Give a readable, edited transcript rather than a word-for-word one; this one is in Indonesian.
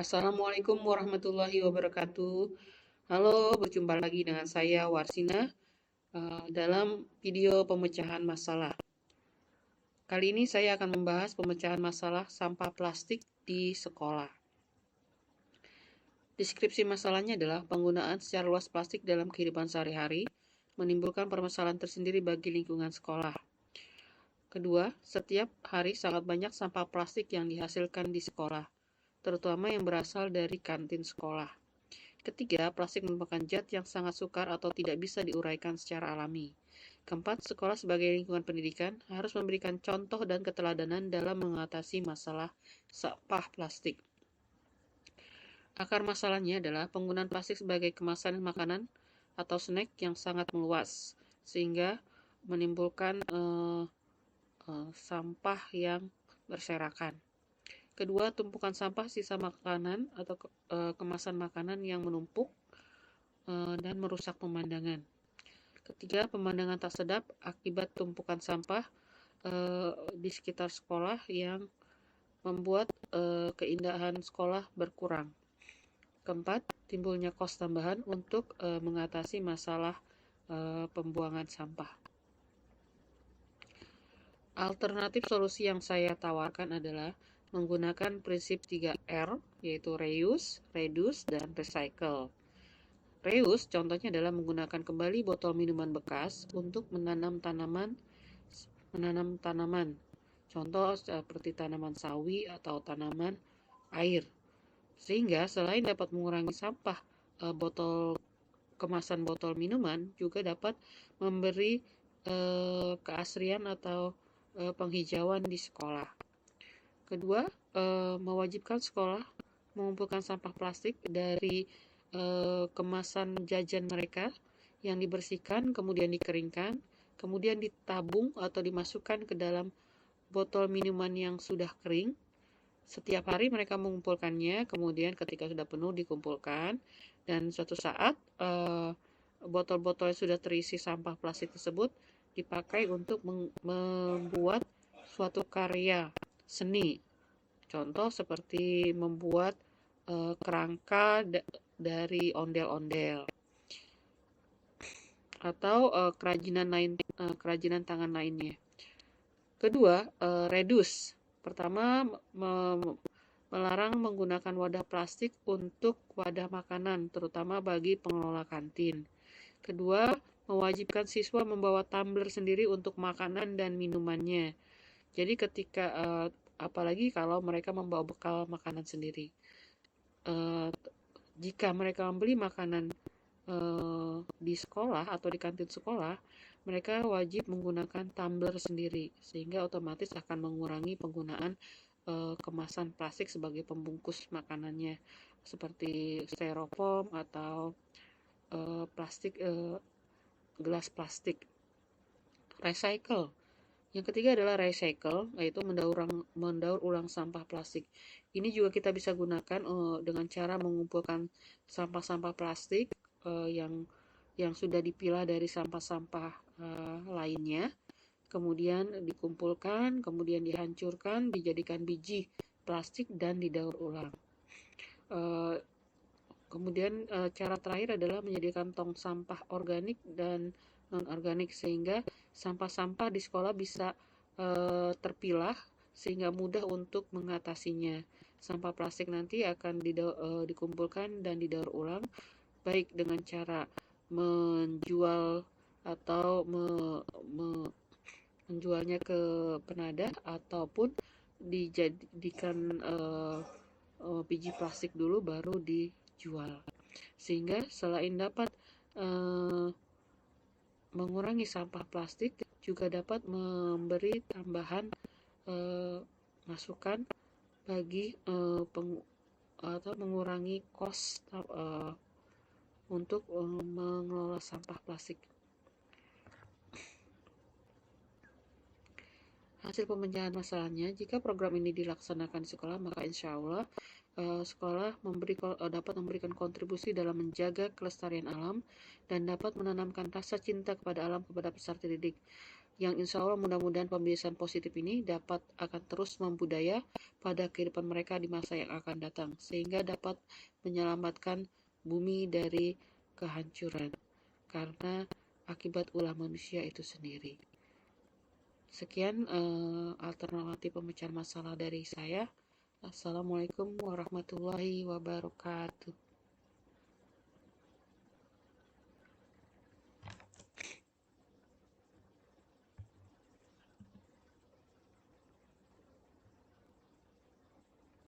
Assalamualaikum warahmatullahi wabarakatuh. Halo, berjumpa lagi dengan saya Warsina dalam video pemecahan masalah. Kali ini saya akan membahas pemecahan masalah sampah plastik di sekolah. Deskripsi masalahnya adalah penggunaan secara luas plastik dalam kehidupan sehari-hari menimbulkan permasalahan tersendiri bagi lingkungan sekolah. Kedua, setiap hari sangat banyak sampah plastik yang dihasilkan di sekolah, terutama yang berasal dari kantin sekolah. Ketiga, plastik merupakan zat yang sangat sukar atau tidak bisa diuraikan secara alami. Keempat, sekolah sebagai lingkungan pendidikan harus memberikan contoh dan keteladanan dalam mengatasi masalah sampah plastik. Akar masalahnya adalah penggunaan plastik sebagai kemasan makanan atau snack yang sangat meluas, sehingga menimbulkan sampah yang berserakan. Kedua, tumpukan sampah sisa makanan atau kemasan makanan yang menumpuk dan merusak pemandangan. Ketiga, pemandangan tak sedap akibat tumpukan sampah di sekitar sekolah yang membuat keindahan sekolah berkurang. Keempat, timbulnya kos tambahan untuk mengatasi masalah pembuangan sampah. Alternatif solusi yang saya tawarkan adalah menggunakan prinsip 3R, yaitu reuse, reduce, dan recycle. Reuse contohnya adalah menggunakan kembali botol minuman bekas untuk menanam tanaman. Contoh seperti tanaman sawi atau tanaman air. Sehingga selain dapat mengurangi sampah kemasan botol minuman, juga dapat memberi keasrian atau penghijauan di sekolah. Kedua, mewajibkan sekolah mengumpulkan sampah plastik dari kemasan jajan mereka yang dibersihkan, kemudian dikeringkan, kemudian ditabung atau dimasukkan ke dalam botol minuman yang sudah kering. Setiap hari mereka mengumpulkannya, kemudian ketika sudah penuh dikumpulkan, dan suatu saat botol-botol yang sudah terisi sampah plastik tersebut dipakai untuk membuat suatu karya seni. Contoh seperti membuat kerangka dari ondel-ondel atau kerajinan tangan lainnya. Kedua, reduce. Pertama, melarang menggunakan wadah plastik untuk wadah makanan, terutama bagi pengelola kantin. Kedua, mewajibkan siswa membawa tumbler sendiri untuk makanan dan minumannya. Jadi ketika apalagi kalau mereka membawa bekal makanan sendiri. Jika mereka membeli makanan di sekolah atau di kantin sekolah, mereka wajib menggunakan tumbler sendiri, sehingga otomatis akan mengurangi penggunaan kemasan plastik sebagai pembungkus makanannya, seperti styrofoam atau gelas plastik. Recycle. Yang ketiga adalah recycle, yaitu mendaur ulang sampah plastik. Ini juga kita bisa gunakan dengan cara mengumpulkan sampah-sampah plastik yang sudah dipilah dari sampah-sampah lainnya, kemudian dikumpulkan, kemudian dihancurkan, dijadikan biji plastik dan didaur ulang. Kemudian cara terakhir adalah menyediakan tong sampah organik dan non-organik, sehingga sampah-sampah di sekolah bisa terpilah sehingga mudah untuk mengatasinya. Sampah plastik nanti akan dikumpulkan dan didaur ulang, baik dengan cara menjual atau menjualnya ke penadah ataupun dijadikan biji plastik dulu baru dijual. Sehingga selain dapat mengurangi sampah plastik, juga dapat memberi tambahan masukan bagi atau mengurangi kos untuk mengelola sampah plastik. Hasil pemecahan masalahnya, jika program ini dilaksanakan di sekolah, maka insya Allah sekolah dapat memberikan kontribusi dalam menjaga kelestarian alam dan dapat menanamkan rasa cinta kepada alam kepada peserta didik. yang insya Allah mudah-mudahan pembiasan positif ini akan terus membudaya pada kehidupan mereka di masa yang akan datang, sehingga dapat menyelamatkan bumi dari kehancuran karena akibat ulah manusia itu sendiri. Sekian alternatif pemecahan masalah dari saya. Assalamualaikum warahmatullahi wabarakatuh.